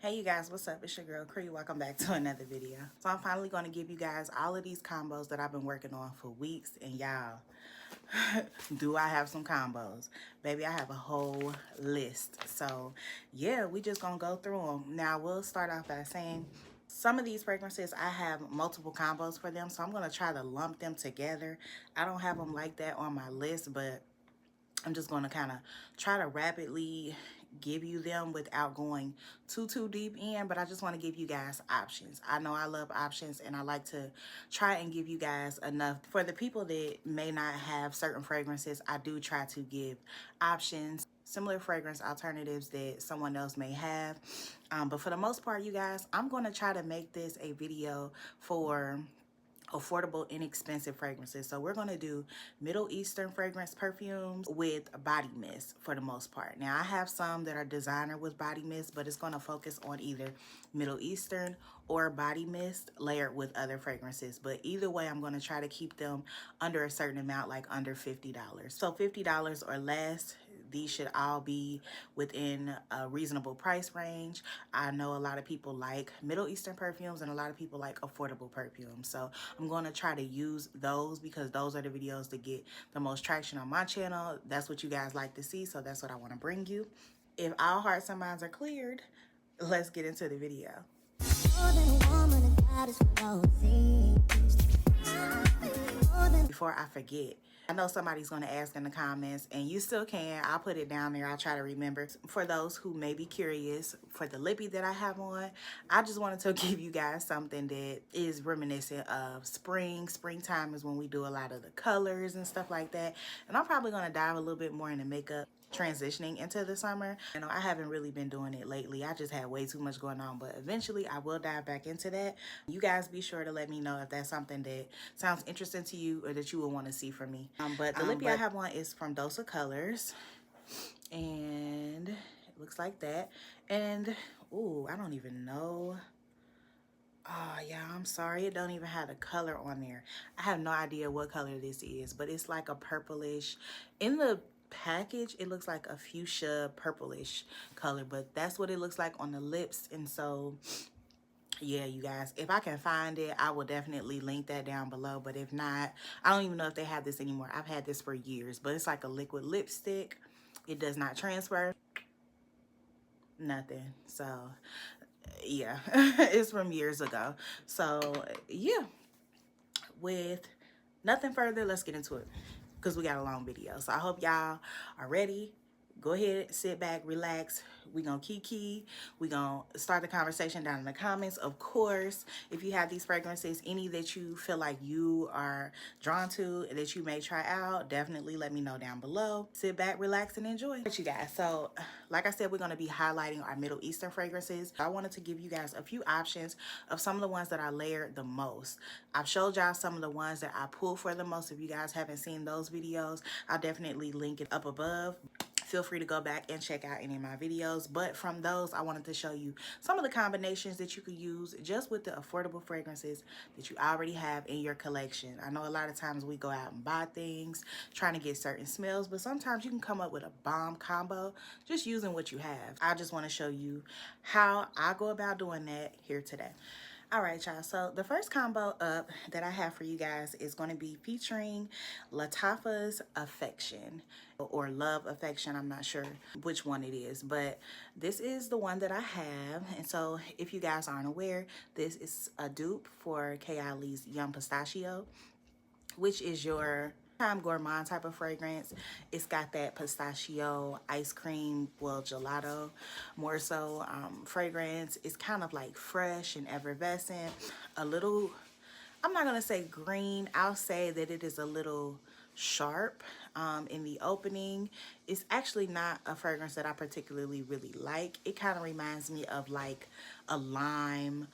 Hey you guys, what's up? It's your girl Cree. Welcome back to another video. So I'm finally going to give you guys all of these combos that I've been working on for weeks. And y'all, do I have some combos? Baby, I have a whole list. So yeah, we just going to go through them. Now we'll start off by saying some of these fragrances, I have multiple combos for them. So I'm going to try to lump them together. I don't have them like that on my list, but I'm just going to kind of try to rapidly give you them without going too deep in, but I just want to give you guys options. I know I love options and I like to try and give you guys enough. For the people that may not have certain fragrances, I do try to give options, similar fragrance alternatives that someone else may have. But for the most part, you guys, I'm going to try to make this a video for affordable, inexpensive fragrances. So we're going to do Middle Eastern fragrance perfumes with body mist for the most part. Now I have some that are designer with body mist, but it's going to focus on either Middle Eastern or body mist layered with other fragrances. But either way, I'm going to try to keep them under a certain amount, like under $50. So $50 or less. These should all be within a reasonable price range. I know a lot of people like Middle Eastern perfumes and a lot of people like affordable perfumes. So I'm going to try to use those because those are the videos that get the most traction on my channel. That's what you guys like to see. So that's what I want to bring you. If all hearts and minds are cleared, let's get into the video. Before I forget, I know somebody's going to ask in the comments, and you still can. I'll put it down there. I'll try to remember. For those who may be curious, for the Lippie that I have on, I just wanted to give you guys something that is reminiscent of spring. Springtime is when we do a lot of the colors and stuff like that. And I'm probably going to dive a little bit more into makeup transitioning into the summer. You know, I haven't really been doing it lately. I just had way too much going on, but eventually I will dive back into that. You guys be sure to let me know if that's something that sounds interesting to you or that you would want to see from me. But the Lippie I have on is from Dose of Colors, and it looks like that. And ooh, I don't even know. Oh yeah, I'm sorry, it don't even have the color on there. I have no idea what color this is, but it's like a purplish. In the package it looks like a fuchsia purplish color, but that's what it looks like on the lips. And so yeah, you guys, if I can find it, I will definitely link that down below. But if not, I don't even know if they have this anymore. I've had this for years, but it's like a liquid lipstick. It does not transfer, nothing. So yeah, it's from years ago. So yeah, with nothing further, let's get into it because we got a long video. So I hope y'all are ready. Go ahead, sit back, relax. We gonna kiki. We gonna start the conversation down in the comments. Of course, if you have these fragrances, any that you feel like you are drawn to, that you may try out, definitely let me know down below. Sit back, relax, and enjoy. You guys, so like I said, we're gonna be highlighting our Middle Eastern fragrances. I wanted to give you guys a few options of some of the ones that I layered the most. I've showed y'all some of the ones that I pull for the most. If you guys haven't seen those videos, I'll definitely link it up above. Feel free to go back and check out any of my videos. But from those, I wanted to show you some of the combinations that you could use just with the affordable fragrances that you already have in your collection. I know a lot of times we go out and buy things trying to get certain smells, but sometimes you can come up with a bomb combo just using what you have. I just want to show you how I go about doing that here today. All right, y'all, so the first combo up that I have for you guys is going to be featuring Lattafa's Affection or Love Affection. I'm not sure which one it is, but this is the one that I have. And so if you guys aren't aware, this is a dupe for Kayali's Yum Pistachio, which is your time gourmand type of fragrance. It's got that pistachio ice cream, well, gelato more so, fragrance. It's kind of like fresh and effervescent, a little, I'm not gonna say green, I'll say that it is a little sharp in the opening. It's actually not a fragrance that I particularly really like. It kind of reminds me of like a lime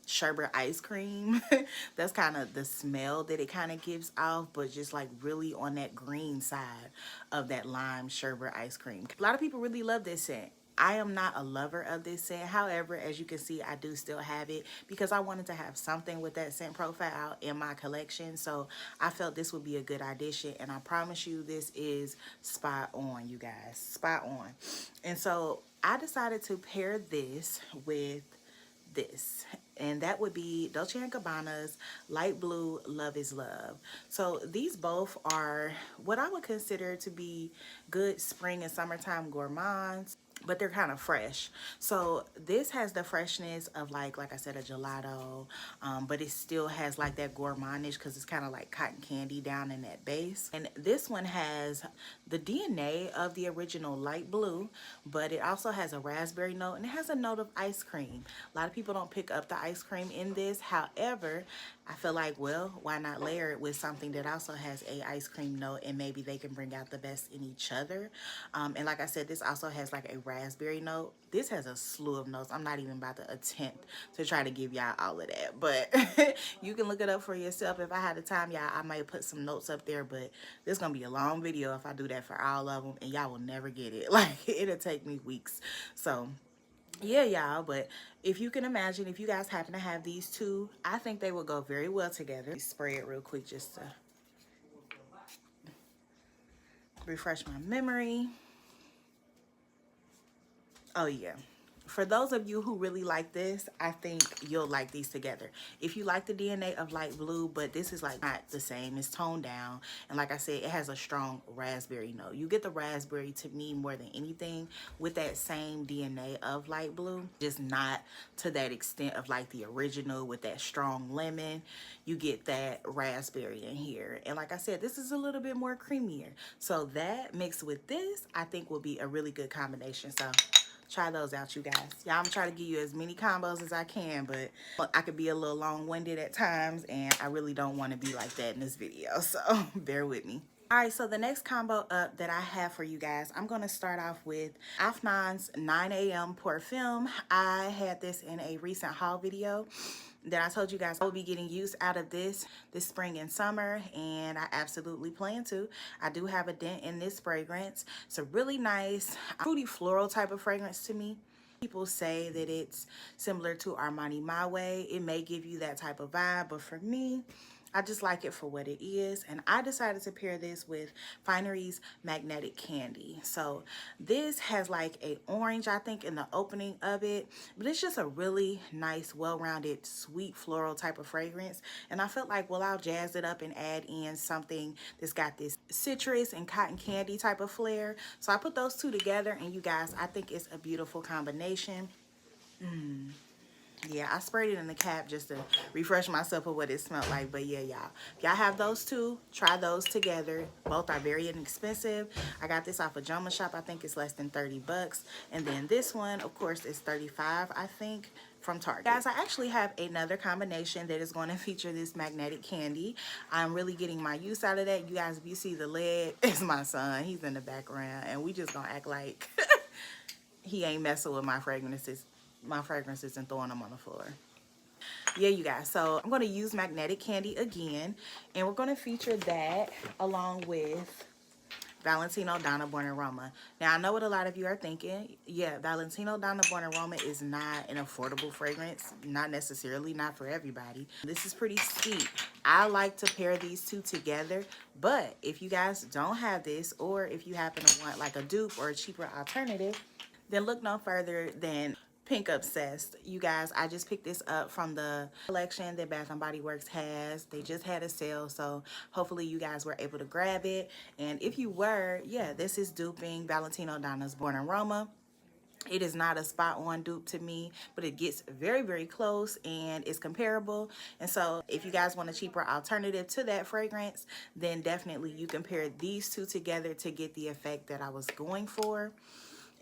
sherbet ice cream. That's kind of the smell that it kind of gives off, but just like really on that green side of that lime sherbet ice cream. A lot of people really love this scent. I am not a lover of this scent. However, as you can see, I do still have it because I wanted to have something with that scent profile in my collection. So I felt this would be a good addition, and I promise you this is spot on, you guys. Spot on. And so I decided to pair this with this, and that would be Dolce & Gabbana's Light Blue Love is Love. So these both are what I would consider to be good spring and summertime gourmands, but they're kind of fresh. So this has the freshness of like I said, a gelato, but it still has like that gourmandish because it's kind of like cotton candy down in that base. And this one has the DNA of the original light blue, but it also has a raspberry note and it has a note of ice cream. A lot of people don't pick up the ice cream in this. However, I feel like, well, why not layer it with something that also has a ice cream note, and maybe they can bring out the best in each other. And like I said, this also has like a raspberry note. This has a slew of notes. I'm not even about to attempt to try to give y'all all of that, but you can look it up for yourself. If I had the time, y'all, I might put some notes up there, but this is gonna be a long video if I do that for all of them, and y'all will never get it. Like, it'll take me weeks. So yeah, y'all, but if you can imagine, if you guys happen to have these two, I think they will go very well together. Spray it real quick just to refresh my memory. Oh yeah. For those of you who really like this, I think you'll like these together. If you like the DNA of light blue, but this is like not the same, it's toned down. And like I said, it has a strong raspberry note. You get the raspberry to me more than anything with that same DNA of light blue, just not to that extent of like the original with that strong lemon. You get that raspberry in here. And like I said, this is a little bit more creamier. So that mixed with this, I think will be a really good combination. So try those out, you guys. Yeah, I'm trying to give you as many combos as I can, but I could be a little long-winded at times, and I really don't want to be like that in this video, so bear with me. All right, so the next combo up that I have for you guys, I'm going to start off with Afnan's 9 a.m. Parfum. I had this in a recent haul video that I told you guys I will be getting use out of this spring and summer, and I absolutely plan to. I do have a dent in this fragrance. It's a really nice fruity floral type of fragrance to me. People say that it's similar to Armani My Way. It may give you that type of vibe, but for me, I just like it for what it is, and I decided to pair this with Finery's Magnetic Candy. So this has like a orange, I think, in the opening of it, but it's just a really nice, well-rounded, sweet floral type of fragrance. And I felt like, well, I'll jazz it up and add in something that's got this citrus and cotton candy type of flair. So I put those two together, and you guys, I think it's a beautiful combination. Yeah, I sprayed it in the cap just to refresh myself of what it smelled like. But yeah, y'all, if y'all have those two, try those together. Both are very inexpensive. I got this off of Joma Shop. I think it's less than 30 bucks. And then this one, of course, is 35, I think, from Target. Guys, I actually have another combination that is going to feature this magnetic candy. I'm really getting my use out of that. You guys, if you see the lid, it's my son. He's in the background, and we just gonna act like he ain't messing with my fragrances and throwing them on the floor. Yeah, you guys, so I'm going to use Magnetic Candy again, and we're going to feature that along with Valentino Donna Born Aroma. Now, I know what a lot of you are thinking. Yeah, Valentino Donna Born Aroma is not an affordable fragrance. Not necessarily, not for everybody. This is pretty steep. I like to pair these two together, but if you guys don't have this, or if you happen to want like a dupe or a cheaper alternative, then look no further than Pink Obsessed. You guys, I just picked this up from the collection that Bath & Body Works has. They just had a sale, so hopefully you guys were able to grab it. And if you were, yeah, this is duping Valentino Donna's Born Aroma. It is not a spot-on dupe to me, but it gets very, very close and it's comparable. And so if you guys want a cheaper alternative to that fragrance, then definitely you can pair these two together to get the effect that I was going for.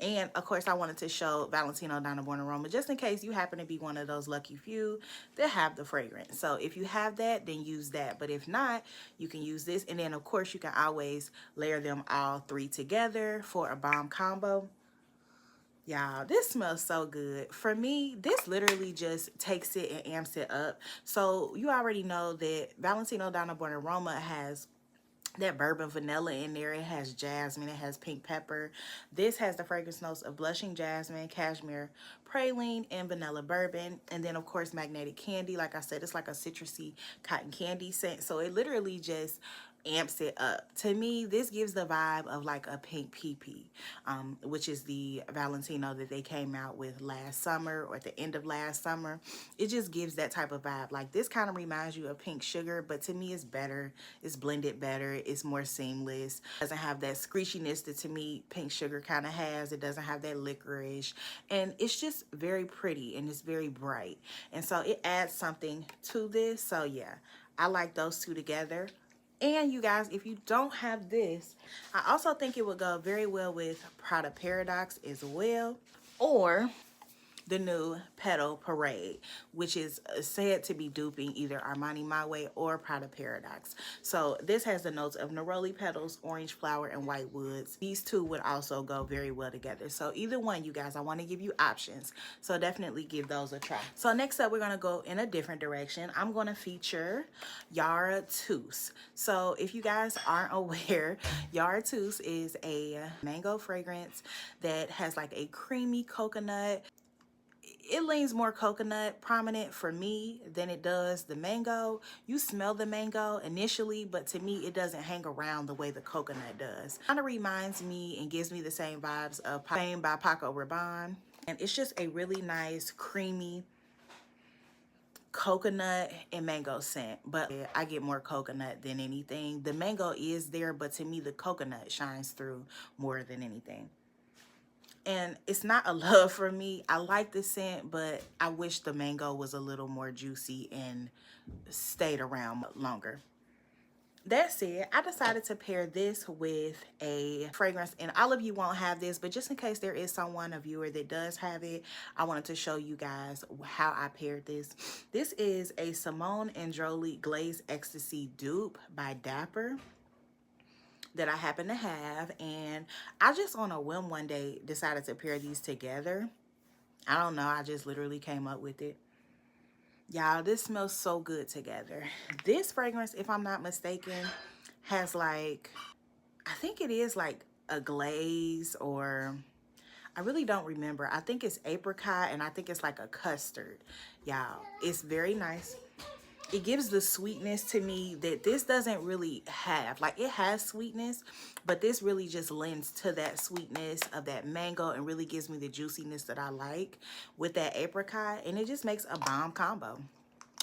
And of course, I wanted to show Valentino Donna Born Aroma just in case you happen to be one of those lucky few that have the fragrance. So if you have that, then use that. But if not, you can use this. And then of course, you can always layer them all three together for a bomb combo. Y'all, this smells so good. For me, this literally just takes it and amps it up. So you already know that Valentino Donna Born Aroma has that bourbon vanilla in there. It has jasmine, it has pink pepper. This has the fragrance notes of blushing jasmine, cashmere praline, and vanilla bourbon. And then of course Magnetic Candy. Like I said, it's like a citrusy cotton candy scent. So it literally just amps it up. To me, this gives the vibe of like a pink PP, which is the Valentino that they came out with last summer or at the end of last summer. It just gives that type of vibe. Like this kind of reminds you of pink sugar, but to me it's better. It's blended better. It's more seamless. It doesn't have that screechiness that to me pink sugar kind of has. It doesn't have that licorice. And it's just very pretty and it's very bright. And so it adds something to this. So yeah, I like those two together. And you guys, if you don't have this, I also think it would go very well with Prada Paradox as well, or the new Petal Parade, which is said to be duping either Armani My Way or Prada Paradox. So this has the notes of neroli petals, orange flower, and white woods. These two would also go very well together. So either one, you guys, I want to give you options. So definitely give those a try. So next up, we're going to go in a different direction. I'm going to feature Yara Tous. So if you guys aren't aware, Yara Tous is a mango fragrance that has like a creamy coconut. It leans more coconut prominent for me than it does the mango. You smell the mango initially, but to me, it doesn't hang around the way the coconut does. Kind of reminds me and gives me the same vibes of Fame by Paco Rabanne. And it's just a really nice, creamy coconut and mango scent, but I get more coconut than anything. The mango is there, but to me, the coconut shines through more than anything. And it's not a love for me. I like the scent, but I wish the mango was a little more juicy and stayed around longer. That said, I decided to pair this with a fragrance, and all of you won't have this, but just in case there is someone, a viewer that does have it, I wanted to show you guys how I paired this. This is a Simone and Jolie Glazed Ecstasy dupe by Dapper that I happen to have, and I just on a whim one day decided to pair these together. I don't know, I just literally came up with it. Y'all, this smells so good together. This fragrance, if I'm not mistaken, has like, I think it is like a glaze, or I really don't remember. I think it's apricot, and I think it's like a custard. Y'all, it's very nice. It gives the sweetness to me that this doesn't really have. Like, it has sweetness, but this really just lends to that sweetness of that mango and really gives me the juiciness that I like with that apricot, and it just makes a bomb combo.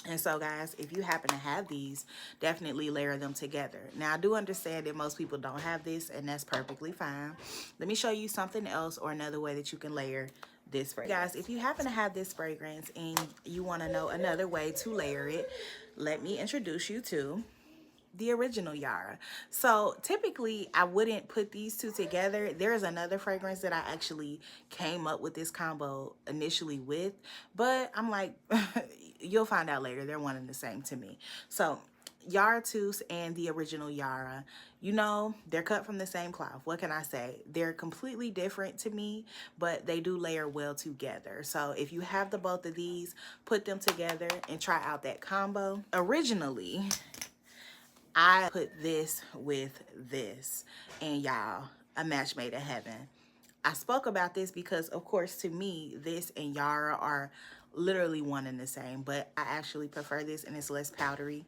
And so guys, if you happen to have these, definitely layer them together. Now, I do understand that most people don't have this, and that's perfectly fine. Let me show you something else or another way that you can layer this fragrance. Guys, if you happen to have this fragrance and you want to know another way to layer it, let me introduce you to the original Yara. So typically I wouldn't put these two together. There is another fragrance that I actually came up with this combo initially with, but I'm like, you'll find out later, they're one and the same to me. So Yara Tous and the original Yara, you know, they're cut from the same cloth. What can I say? They're completely different to me, but they do layer well together. So if you have the both of these, put them together and try out that combo. Originally, I put this with this, and y'all, a match made in heaven. I spoke about this because, of course, to me, this and Yara are literally one and the same, but I actually prefer this, and it's less powdery,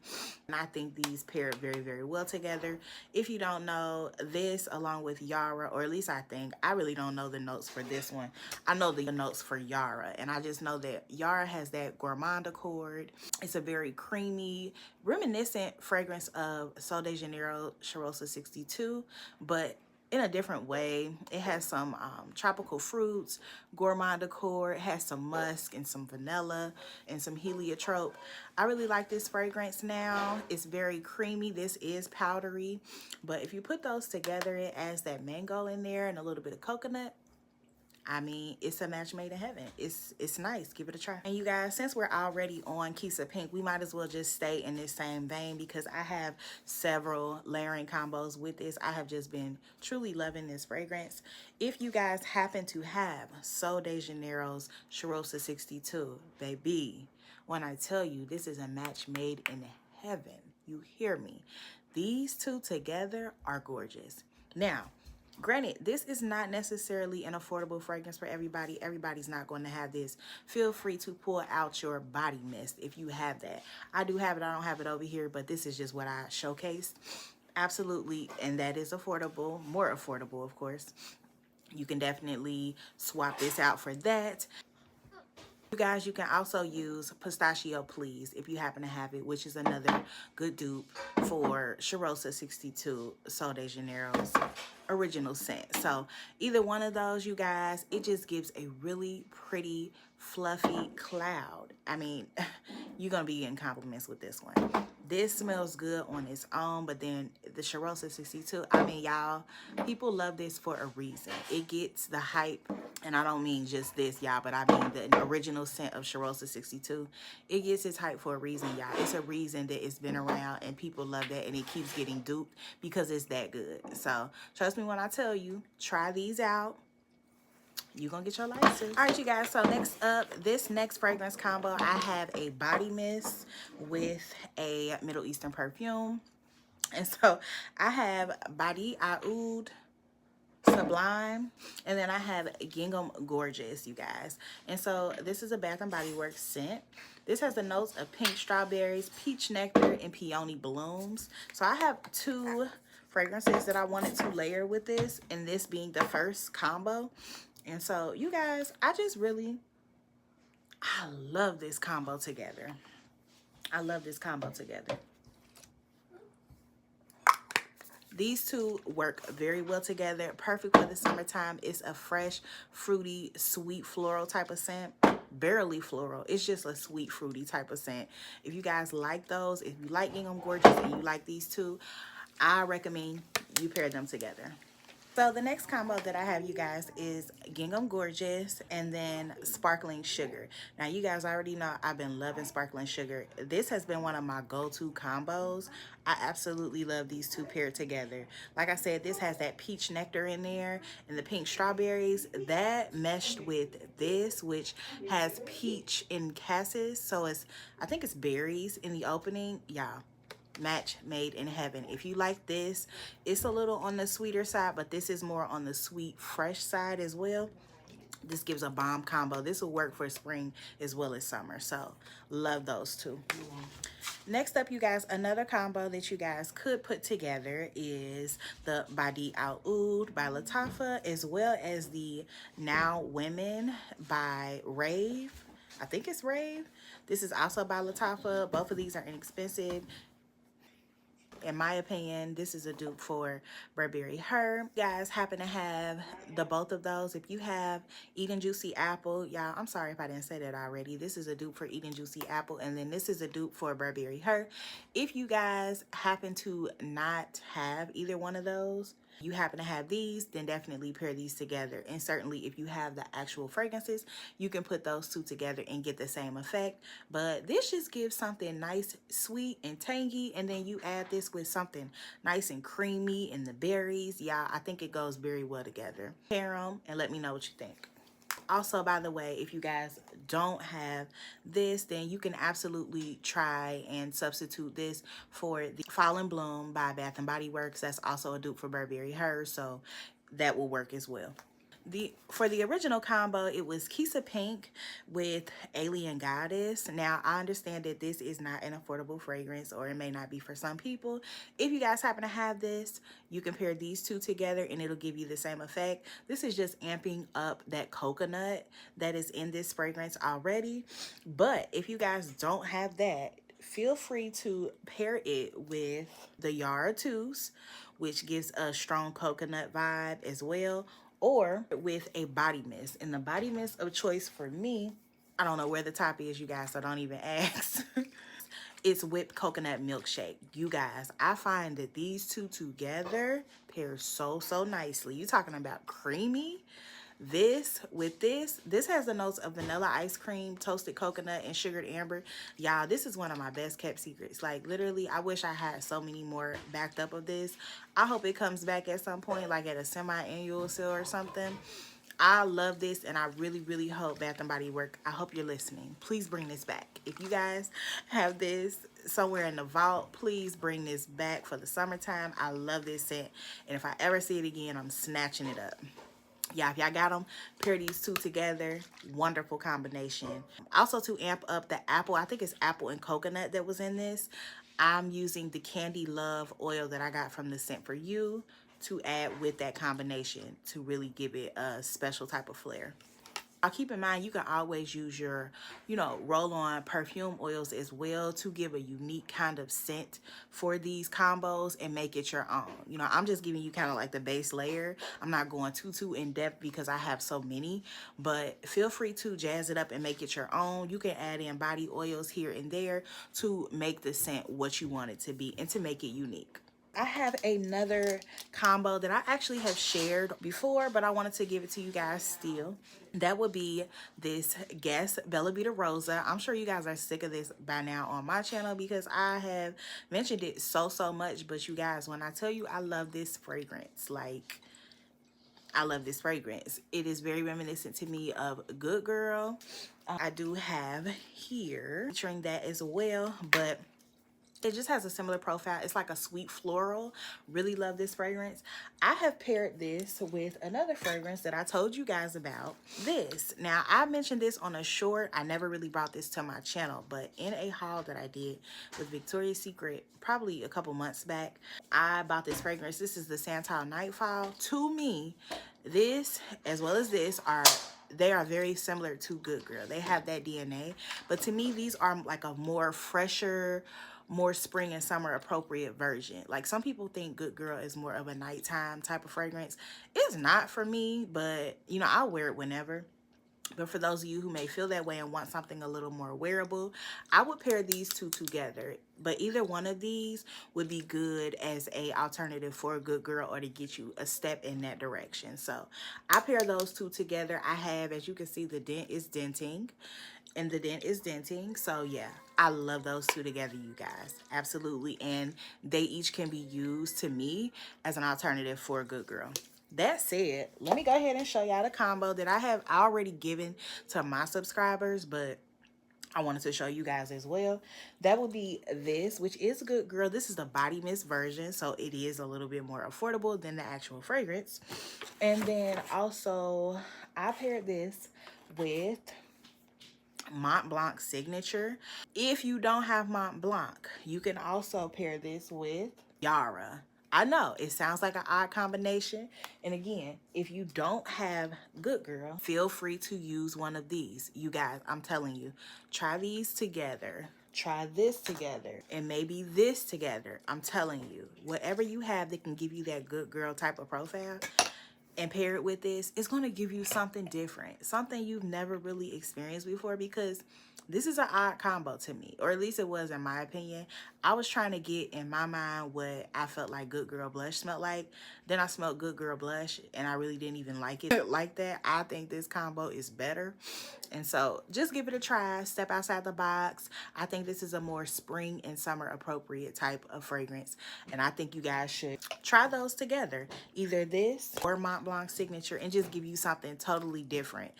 and I think these pair very, very well together. If you don't know, this along with Yara, or at least I think, I really don't know the notes for this one. I know the notes for Yara, and I just know that Yara has that gourmand accord. It's a very creamy, reminiscent fragrance of Sol de Janeiro Cheirosa 62, but in a different way. It has some tropical fruits, gourmand decor. It has some musk and some vanilla and some heliotrope. I really like this fragrance now. It's very creamy. This is powdery, but if you put those together, it adds that mango in there and a little bit of coconut. I mean, it's a match made in heaven. It's nice. Give it a try. And you guys, since we're already on Kisa Pink, we might as well just stay in this same vein because I have several layering combos with this. I have just been truly loving this fragrance. If you guys happen to have Sol de Janeiro's Cheirosa 62, baby, when I tell you this is a match made in heaven, you hear me. These two together are gorgeous. Now, granted, this is not necessarily an affordable fragrance for everybody. Everybody's not going to have this. Feel free to pull out your body mist if you have that. I do have it. I don't have it over here, but this is just what I showcased. Absolutely, and that is affordable, more affordable, of course. You can definitely swap this out for that. You guys, you can also use Pistachio Please if you happen to have it, which is another good dupe for Charosta 62 Sol de Janeiro's original scent. So either one of those, you guys, it just gives a really pretty, fluffy cloud. I mean, you're going to be getting compliments with this one. This smells good on its own, but then the Charosta 62, I mean, y'all, people love this for a reason. It gets the hype, and I don't mean just this, y'all, but I mean the original scent of Charosta 62. It gets its hype for a reason, y'all. It's a reason that it's been around, and people love that, and it keeps getting duped because it's that good. So trust me when I tell you, try these out. You're gonna get your license. All right, you guys, so next up, this next fragrance combo, I have a body mist with a Middle Eastern perfume. And so I have Body Oud Sublime, and then I have Gingham Gorgeous, you guys. And so this is a Bath and Body Works scent. This has the notes of pink strawberries, peach nectar, and peony blooms. So I have two fragrances that I wanted to layer with this, and this being the first combo. And so you guys, I love this combo together. I love this combo together. These two work very well together, perfect for the summertime. It's a fresh, fruity, sweet floral type of scent. Barely floral. It's just a sweet, fruity type of scent. If you guys like those, if you like Gingham Gorgeous and you like these two, I recommend you pair them together. So the next combo that I have, you guys, is Gingham Gorgeous and then Sparkling Sugar. Now, you guys already know I've been loving Sparkling Sugar. This has been one of my go-to combos. I absolutely love these two paired together. Like I said, this has that peach nectar in there and the pink strawberries. That meshed with this, which has peach in cassis. So I think it's berries in the opening. Yeah. Match made in heaven. If you like this, it's a little on the sweeter side, but this is more on the sweet fresh side as well. This gives a bomb combo. This will work for spring as well as summer, so love those two. Next up, you guys, another combo that you guys could put together is the Badi Al Oud by Lattafa, as well as the Now Women by Rave. I think it's Rave. This is also by Lattafa. Both of these are inexpensive. In my opinion, this is a dupe for Burberry Her. You guys happen to have the both of those. If you have Eden Juicy Apple, y'all, I'm sorry if I didn't say that already. This is a dupe for Eden Juicy Apple, and then this is a dupe for Burberry Her. If you guys happen to not have either one of those, you happen to have these, then definitely pair these together. And certainly if you have the actual fragrances, you can put those two together and get the same effect. But this just gives something nice, sweet, and tangy. And then you add this with something nice and creamy and the berries. Yeah, I think it goes very well together. Pair them and let me know what you think. Also, by the way, if you guys don't have this, then you can absolutely try and substitute this for the Fall and Bloom by Bath and Body Works. That's also a dupe for Burberry Her, so that will work as well. For the original combo, it was Kisa Pink with Alien Goddess. Now, I understand that this is not an affordable fragrance, or it may not be for some people. If you guys happen to have this, you can pair these two together and it'll give you the same effect. This is just amping up that coconut that is in this fragrance already. But if you guys don't have that, feel free to pair it with the Yara Twos, which gives a strong coconut vibe as well, or with a body mist. And the body mist of choice for me, I don't know where the top is, you guys, so don't even ask. It's whipped coconut milkshake. You guys, I find that these two together pair so nicely. You're talking about creamy. This with this has the notes of vanilla ice cream, toasted coconut, and sugared amber. Y'all, this is one of my best kept secrets. Like, literally, I wish I had so many more backed up of this. I hope it comes back at some point, like at a semi-annual sale or something. I love this, and I really hope Bath & Body Works, I hope you're listening. Please bring this back. If you guys have this somewhere in the vault, please bring this back for the summertime. I love this scent, and if I ever see it again, I'm snatching it up. Yeah, if y'all got them, pair these two together. Wonderful combination. Also, to amp up the apple, I think it's apple and coconut that was in this, I'm using the Candy Love oil that I got from the Scent For You to add with that combination to really give it a special type of flair. I'll keep in mind, you can always use your, roll-on perfume oils as well to give a unique kind of scent for these combos and make it your own. I'm just giving you kind of like the base layer. I'm not going too in depth because I have so many, but feel free to jazz it up and make it your own. You can add in body oils here and there to make the scent what you want it to be and to make it unique. I have another combo that I actually have shared before, but I wanted to give it to you guys still. That would be this Guess Bella Vita Rosa. I'm sure you guys are sick of this by now on my channel because I have mentioned it so much. But you guys, when I tell you I love this fragrance, like, I love this fragrance. It is very reminiscent to me of Good Girl. I do have here featuring that as well, but it just has a similar profile. It's like a sweet floral. Really love this fragrance. I have paired this with another fragrance that I told you guys about. This. Now, I mentioned this on a short. I never really brought this to my channel, but in a haul that I did with Victoria's Secret probably a couple months back, I bought this fragrance. This is the Santal Nightfall. To me, this as well as this they are very similar to Good Girl. They have that DNA, but to me, these are like a more fresher, more spring and summer appropriate version. Like, some people think Good Girl is more of a nighttime type of fragrance. It's not for me, but I'll wear it whenever. But for those of you who may feel that way and want something a little more wearable, I would pair these two together. But either one of these would be good as a alternative for a Good Girl or to get you a step in that direction. So I pair those two together. I have, as you can see, the dent is denting. And the dent is denting. So yeah, I love those two together, you guys. Absolutely. And they each can be used, to me, as an alternative for a Good Girl. That said, let me go ahead and show y'all the combo that I have already given to my subscribers, but I wanted to show you guys as well. That would be this, which is Good Girl. This is the body mist version, so it is a little bit more affordable than the actual fragrance. And then also, I paired this with Mont Blanc Signature. If you don't have Mont Blanc, you can also pair this with Yara. I know it sounds like an odd combination, and again, if you don't have Good Girl, feel free to use one of these. You guys, I'm telling you, try these together, try this together, and maybe this together. I'm telling you, whatever you have that can give you that Good Girl type of profile and pair it with this, it's going to give you something different, something you've never really experienced before, because this is an odd combo to me, or at least it was in my opinion. I was trying to get in my mind what I felt like Good Girl blush smelled like. Then I smelled Good Girl blush and I really didn't even like it like that. I think this combo is better. And so just give it a try, step outside the box. I think this is a more spring and summer appropriate type of fragrance. And I think you guys should try those together, either this or Mont Blanc Signature, and just give you something totally different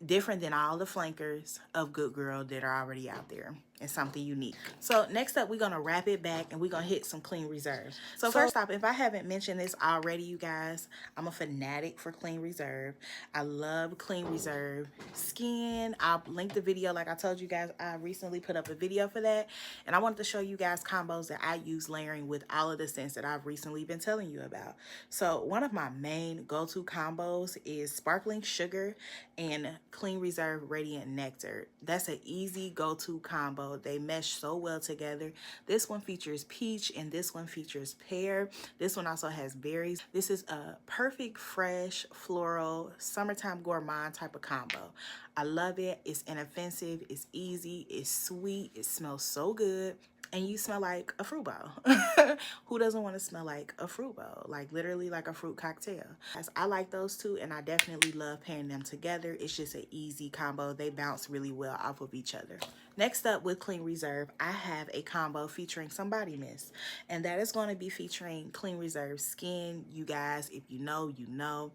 than all the flankers of Good Girl that are already out there, and something unique. So next up, we're going to wrap it back and we're going to hit some Clean Reserve. So first off, if I haven't mentioned this already, you guys, I'm a fanatic for Clean Reserve. I love Clean Reserve skin. I'll link the video. Like I told you guys, I recently put up a video for that, and I wanted to show you guys combos that I use layering with all of the scents that I've recently been telling you about. So one of my main go-to combos is Sparkling Sugar and Clean Reserve Radiant Nectar. That's an easy go-to combo. They mesh so well together. This one features peach and this one features pear. This one also has berries. This is a perfect, fresh, floral, summertime gourmand type of combo. I love it. It's inoffensive. It's easy. It's sweet. It smells so good. And you smell like a fruit bowl. Who doesn't want to smell like a fruit bowl? Like literally like a fruit cocktail. I like those two, and I definitely love pairing them together. It's just an easy combo. They bounce really well off of each other. Next up with Clean Reserve, I have a combo featuring some body mist. And that is going to be featuring Clean Reserve Skin. You guys, if you know, you know.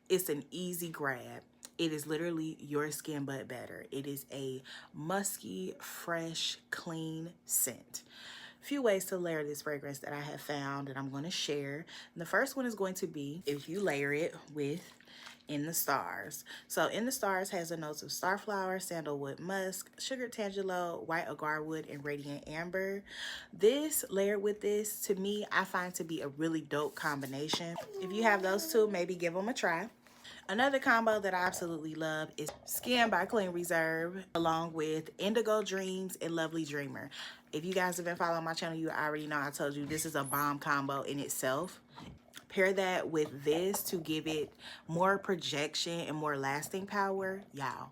It's an easy grab. It is literally your skin but better. It is a musky, fresh, clean scent. Few ways to layer this fragrance that I have found that I'm going to share. And the first one is going to be if you layer it with In the Stars. So In the Stars has the notes of starflower, sandalwood musk, sugar tangelo, white agarwood, and radiant amber. This layered with this, to me, I find to be a really dope combination. If you have those two, maybe give them a try. Another combo that I absolutely love is Skin by Clean Reserve, along with Indigo Dreams and Lovely Dreamer. If you guys have been following my channel, you already know I told you this is a bomb combo in itself. Pair that with this to give it more projection and more lasting power. Y'all,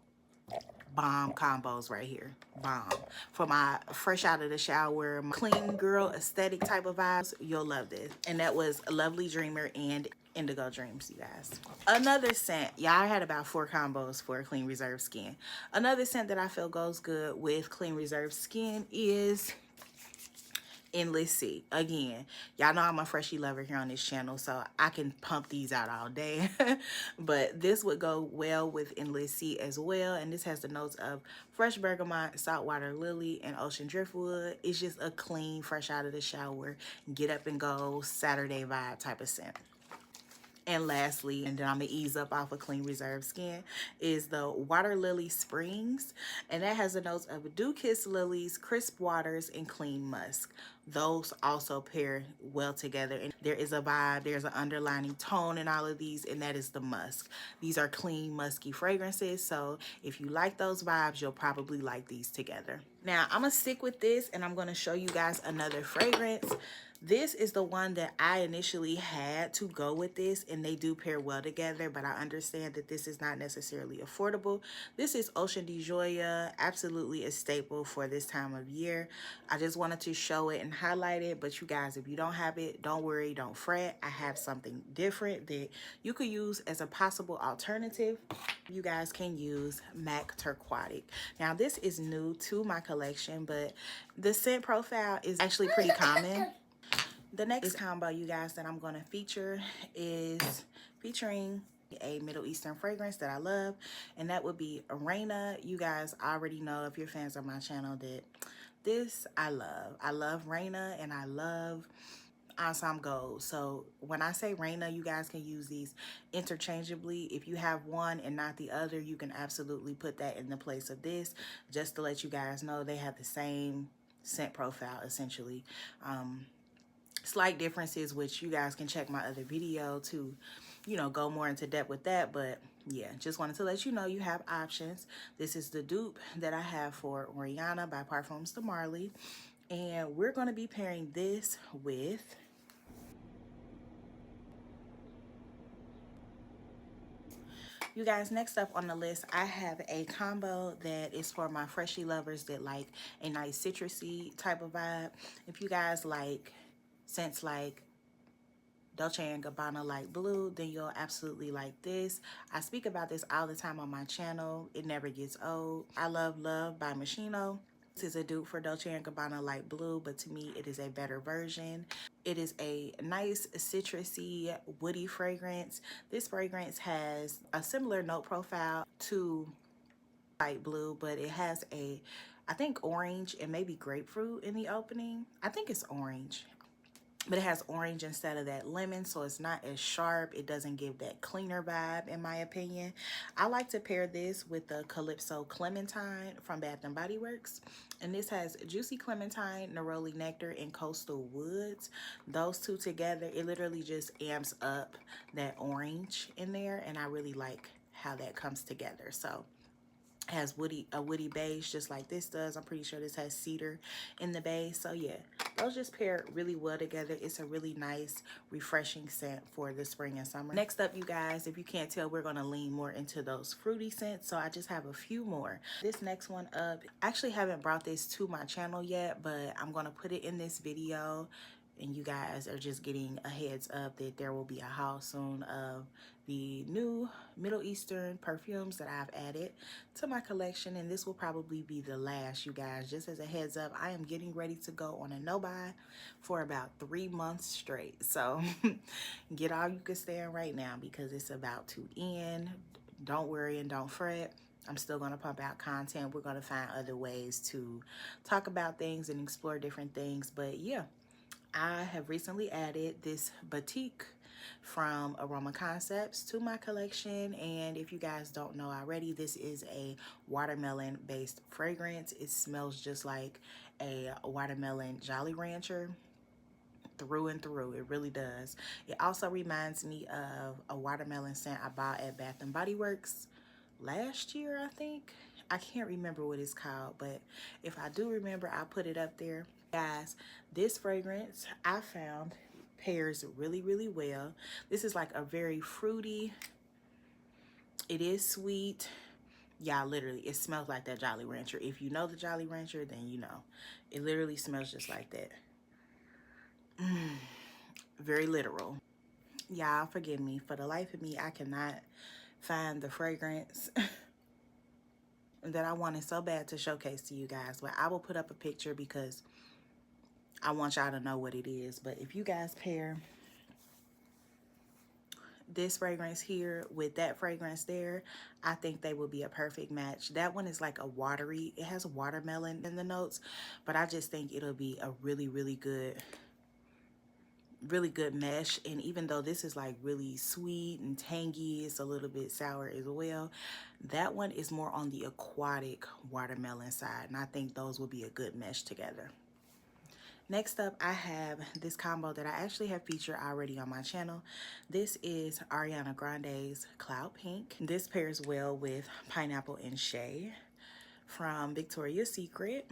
bomb combos right here. Bomb. For my fresh out of the shower, my clean girl aesthetic type of vibes, you'll love this. And that was Lovely Dreamer and Indigo Dreams, you guys. Another scent, y'all, I had about 4 combos for Clean Reserve Skin. Another scent that I feel goes good with Clean Reserve Skin is Endless Sea. Again, y'all know I'm a freshie lover here on this channel, so I can pump these out all day. But this would go well with Endless Sea as well. And this has the notes of fresh bergamot, saltwater lily, and ocean driftwood. It's just a clean, fresh out of the shower, get up and go, Saturday vibe type of scent. And lastly, and then I'm gonna ease up off of Clean Reserve Skin, is the Water Lily Springs. And that has the notes of dew kissed lilies, crisp waters, and clean musk. Those also pair well together. And there is a vibe, there's an underlining tone in all of these, and that is the musk. These are clean, musky fragrances. So if you like those vibes, you'll probably like these together. Now, I'm gonna stick with this and I'm gonna show you guys another fragrance. This is the one that I initially had to go with this, and they do pair well together, but I understand that this is not necessarily affordable. This is Ocean de Joya, absolutely a staple for this time of year. I just wanted to show it and highlight it, but you guys, if you don't have it, don't worry, don't fret. I have something different that you could use as a possible alternative. You guys can use MAC Turquoise. Now, this is new to my collection, but the scent profile is actually pretty common. The next combo, you guys, that I'm going to feature is featuring a Middle Eastern fragrance that I love, and that would be Reina. You guys already know, if you're fans of my channel, that this I love. I love Reina and I love Ensemble Gold. So when I say Reina, you guys can use these interchangeably. If you have one and not the other, you can absolutely put that in the place of this, just to let you guys know they have the same scent profile essentially. Slight differences, which you guys can check my other video to, you know, go more into depth with that. But yeah, just wanted to let you know you have options. This is the dupe that I have for Rihanna by Parfums de Marly, and we're going to be pairing this with you guys. Next up on the list, I have a combo that is for my freshie lovers that like a nice citrusy type of vibe. If you guys like scents like Dolce & Gabbana Light Blue, then you'll absolutely like this. I speak about this all the time on my channel. It never gets old. I love Love by Moschino. This is a dupe for Dolce & Gabbana Light Blue, but to me, it is a better version. It is a nice citrusy, woody fragrance. This fragrance has a similar note profile to Light Blue, but it has a, I think, orange and maybe grapefruit in the opening. I think it's orange, but it has orange instead of that lemon, so it's not as sharp. It doesn't give that cleaner vibe, in my opinion. I like to pair this with the Calypso Clementine from Bath & Body Works. And this has Juicy Clementine, Neroli Nectar, and Coastal Woods. Those two together, it literally just amps up that orange in there, and I really like how that comes together. So has a woody base just like this does. I'm pretty sure this has cedar in the base. So yeah, those just pair really well together. It's a really nice, refreshing scent for the spring and summer. Next up, you guys, if you can't tell, we're going to lean more into those fruity scents. So I just have a few more. This next one up, I actually haven't brought this to my channel yet, but I'm going to put it in this video. And you guys are just getting a heads up that there will be a haul soon of the new Middle Eastern perfumes that I've added to my collection. And this will probably be the last, you guys. Just as a heads up, I am getting ready to go on a no-buy for about 3 months straight. So get all you can stand right now because it's about to end. Don't worry and don't fret. I'm still going to pump out content. We're going to find other ways to talk about things and explore different things. But yeah, I have recently added this Batik from Aroma Concepts to my collection. And if you guys don't know already, this is a watermelon based fragrance. It smells just like a watermelon Jolly Rancher through and through. It really does. It also reminds me of a watermelon scent I bought at Bath and Body Works last year, I think. I can't remember what it's called, but if I do remember, I'll put it up there. Guys, this fragrance I found pairs really, really well. This is like a very fruity, it is sweet. Yeah, literally, it smells like that Jolly Rancher. If you know the Jolly Rancher, then you know. It literally smells just like that. Very literal. Y'all forgive me. For the life of me, I cannot find the fragrance that I wanted so bad to showcase to you guys. But I will put up a picture because I want y'all to know what it is. But if you guys pair this fragrance here with that fragrance there, I think they will be a perfect match. That one is like a watery, it has a watermelon in the notes, but I just think it'll be a really, really good mesh. And even though this is like really sweet and tangy, it's a little bit sour as well, that one is more on the aquatic watermelon side, and I think those will be a good mesh together. Next up, I have this combo that I actually have featured already on my channel. This is Ariana Grande's Cloud Pink. This pairs well with Pineapple and Shea from Victoria's Secret.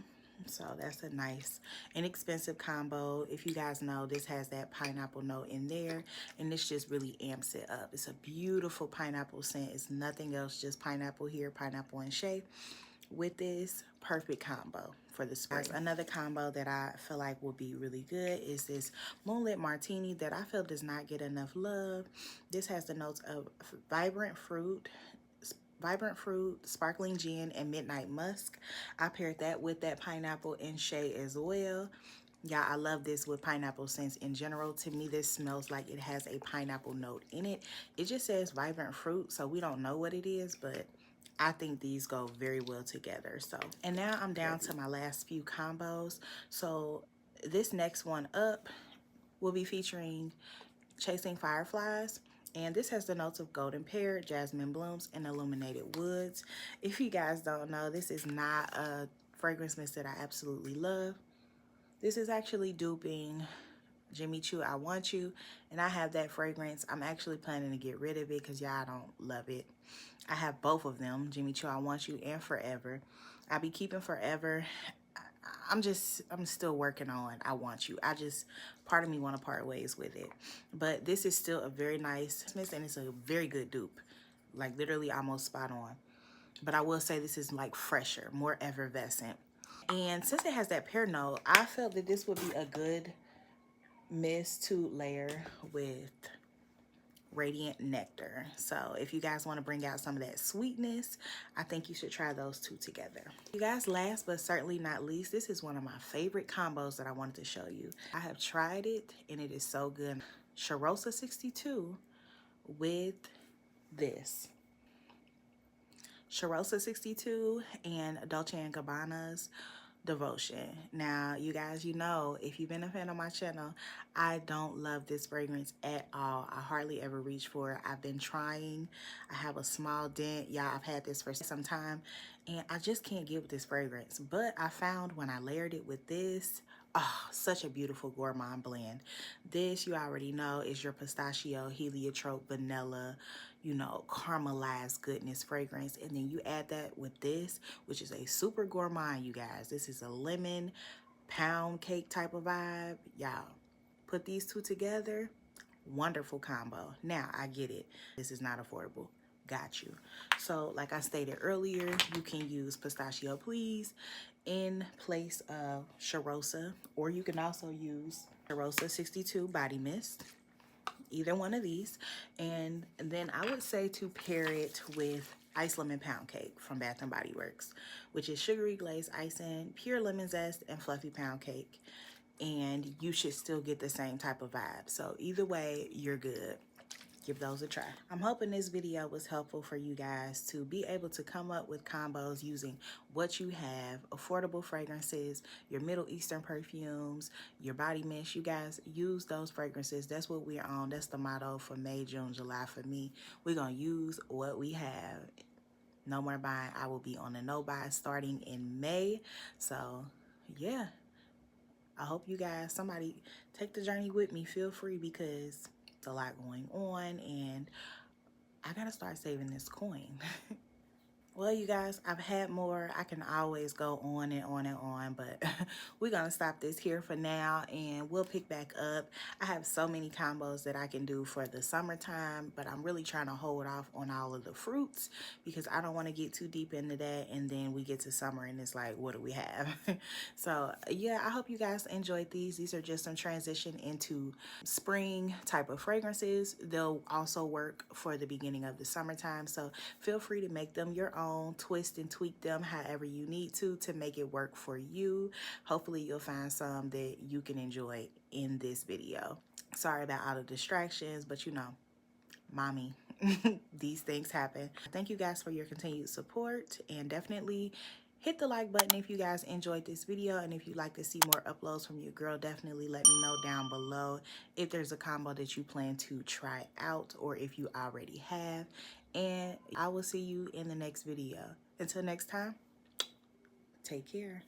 So that's a nice, inexpensive combo. If you guys know, this has that pineapple note in there, and this just really amps it up. It's a beautiful pineapple scent. It's nothing else, just pineapple here, pineapple and shea. With this, perfect combo for the spring. Another combo that I feel like will be really good is this Moonlit Martini that I feel does not get enough love. This has the notes of vibrant fruit, sparkling gin, and midnight musk. I paired that with that pineapple and shea as well. Yeah, I love this with pineapple scents in general. To me, this smells like it has a pineapple note in it. It just says vibrant fruit, so we don't know what it is, but I think these go very well together. So, and now I'm down to my last few combos. So this next one up will be featuring Chasing Fireflies. And this has the notes of golden pear, jasmine blooms, and illuminated woods. If you guys don't know, this is not a fragrance mist that I absolutely love. This is actually duping Jimmy Choo I Want You, and I have that fragrance. I'm actually planning to get rid of it because y'all don't love it. I have both of them, Jimmy Choo I Want You and Forever. I'll be keeping Forever. I'm still working on I Want You. Part of me want to part ways with it. But this is still a very nice mist, and it's a very good dupe. Like literally almost spot on. But I will say this is like fresher, more effervescent. And since it has that pear note, I felt that this would be a good mist to layer with Radiant Nectar. So if you guys want to bring out some of that sweetness, I think you should try those two together. You guys, last but certainly not least, this is one of my favorite combos that I wanted to show you. I have tried it and it is so good. Charosa 62 with this. Charosa 62 and Dolce & Gabbana's Devotion. Now, you guys, you know, if you've been a fan of my channel, I don't love this fragrance at all. I hardly ever reach for it. I've been trying. I have a small dent. Yeah, I've had this for some time, and I just can't get with this fragrance. But I found when I layered it with this, oh, such a beautiful gourmand blend. This, you already know, is your pistachio, heliotrope, vanilla, you know, caramelized goodness fragrance. And then you add that with this, which is a super gourmand, you guys. This is a lemon pound cake type of vibe. Y'all, put these two together, wonderful combo. Now, I get it. This is not affordable. Got you. So, like I stated earlier, you can use Pistachio Please in place of Charosa, or you can also use Charosa 62 Body Mist. Either one of these. And then I would say to pair it with Ice Lemon Pound Cake from Bath and Body Works, which is sugary glazed icing, pure lemon zest, and fluffy pound cake. And you should still get the same type of vibe. So either way, you're good. give those a try. I'm hoping this video was helpful for you guys to be able to come up with combos using what you have, affordable fragrances, your Middle Eastern perfumes, your body mist. You guys use those fragrances. That's what we're on. That's the motto for May, June, July for me. We're going to use what we have. No more buying. I will be on a no buy starting in May. So yeah, I hope you guys, somebody take the journey with me. Feel free, because it's a lot going on and I gotta start saving this coin. Well, you guys, I've had more. I can always go on and on and on, but we're going to stop this here for now, and we'll pick back up. I have so many combos that I can do for the summertime, but I'm really trying to hold off on all of the fruits because I don't want to get too deep into that, and then we get to summer and it's like, what do we have? So, yeah, I hope you guys enjoyed these. These are just some transition into spring type of fragrances. They'll also work for the beginning of the summertime, so feel free to make them your own, twist and tweak them however you need to make it work for you. Hopefully you'll find some that you can enjoy in this video. Sorry about all the distractions, but you know, mommy, these things happen. Thank you guys for your continued support, and definitely hit the like button if you guys enjoyed this video, and if you'd like to see more uploads from your girl, definitely let me know down below if there's a combo that you plan to try out or if you already have. And I will see you in the next video. Until next time, take care.